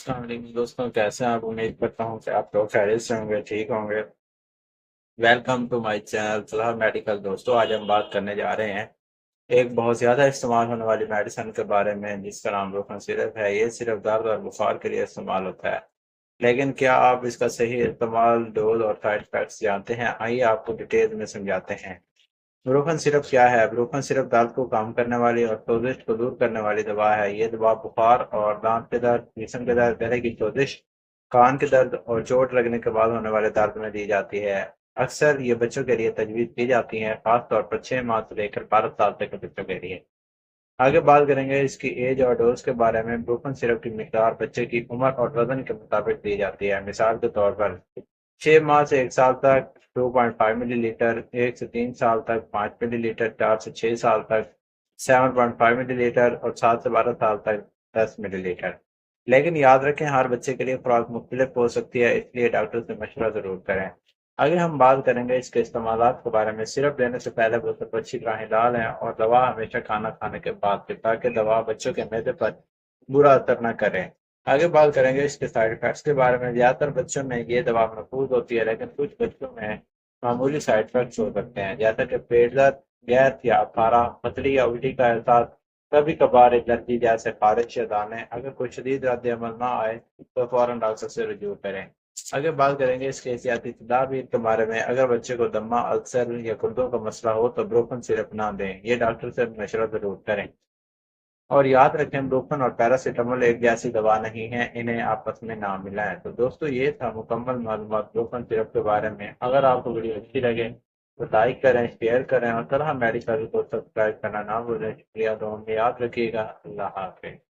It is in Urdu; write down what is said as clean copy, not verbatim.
السلام علیکم دوستوں، کیسے ہیں آپ؟ امید کرتا ہوں کہ آپ لوگ خیریت سے ہوں گے، ٹھیک ہوں گے۔ ویلکم ٹو مائی چینل فلاح میڈیکل۔ دوستوں، آج ہم بات کرنے جا رہے ہیں ایک بہت زیادہ استعمال ہونے والی میڈیسن کے بارے میں، جس کا نام روکن سیرپ ہے۔ یہ صرف درد اور بخار کے لیے استعمال ہوتا ہے، لیکن کیا آپ اس کا صحیح استعمال، ڈوز اور سائڈ افیکٹس جانتے ہیں؟ آئیے آپ کو ڈیٹیل میں سمجھاتے ہیں۔ بروکن سرپ کیا ہے؟ بروکن سرپ دانت کو کام کرنے والی اور سوزش کو دور کرنے والی دوا ہے۔ یہ دوا بخار اور دانت کے درد، جسم کے درد، گلے کی سوزش، کان کے درد اور چوٹ لگنے کے بعد ہونے والے درد میں دی جاتی ہے۔ اکثر یہ بچوں کے لیے تجویز کی جاتی ہیں، خاص طور پر 6 ماہ سے لے کر 12 سال تک کے بچوں کے لیے۔ آگے بات کریں گے اس کی ایج اور ڈوز کے بارے میں۔ بروکن سرپ کی مقدار بچے کی عمر اور وزن کے مطابق دی جاتی ہے۔ مثال کے طور پر 6 ماہ سے 1 سال تک 2.5 ملی لیٹر، 1 سے 3 سال تک 5 ملی لیٹر، 4 سے 6 سال تک 7.5 ملی لیٹر اور 7 سے 12 سال تک 10 ملی لیٹر۔ لیکن یاد رکھیں، ہر بچے کے لیے خوراک مختلف ہو سکتی ہے، اس لیے ڈاکٹر سے مشورہ ضرور کریں۔ آگے ہم بات کریں گے اس کے استعمالات کے بارے میں۔ سرپ دینے سے پہلے بوتل کو اچھی طرح ہلا لیں اور دوا ہمیشہ کھانا کھانے کے بعد پھر، تاکہ دوا بچوں کے معدے پر برا اثر نہ کرے۔ آگے بات کریں گے اس کے سائیڈ افیکٹس کے بارے میں۔ زیادہ تر بچوں میں یہ دوا محفوظ ہوتی ہے، لیکن کچھ بچوں میں معمولی سائیڈ افیکٹس ہو سکتے ہیں، جیسا کہ پیٹ درد، گیس یا پھارا، پتلی یا الٹی کا احساس، کبھی کبھار الرجی جیسے خارش یا دانے۔ اگر کوئی شدید رد عمل نہ آئے تو فوراً ڈاکٹر سے رجوع کریں۔ آگے بات کریں گے اس کے احتیاطی تدابیر کے بارے میں۔ اگر بچے کو دمہ، السر یا گردوں کا مسئلہ ہو تو بروکن سرپ نہ دیں، یہ ڈاکٹر سے مشورہ ضرور کریں۔ اور یاد رکھیں، بروکن اور پیراسیٹامول ایک جیسی دوا نہیں ہے، انہیں آپس میں نہ ملائیں۔ تو دوستو، یہ تھا مکمل معلومات بروکن سرپ کے بارے میں۔ اگر آپ کو ویڈیو اچھی لگے تو لائک کریں، شیئر کریں اور طرح میڈیکل کو سبسکرائب کرنا نہ بھولیں۔ شکریہ، تو ہمیں یاد رکھیے گا۔ اللہ حافظ۔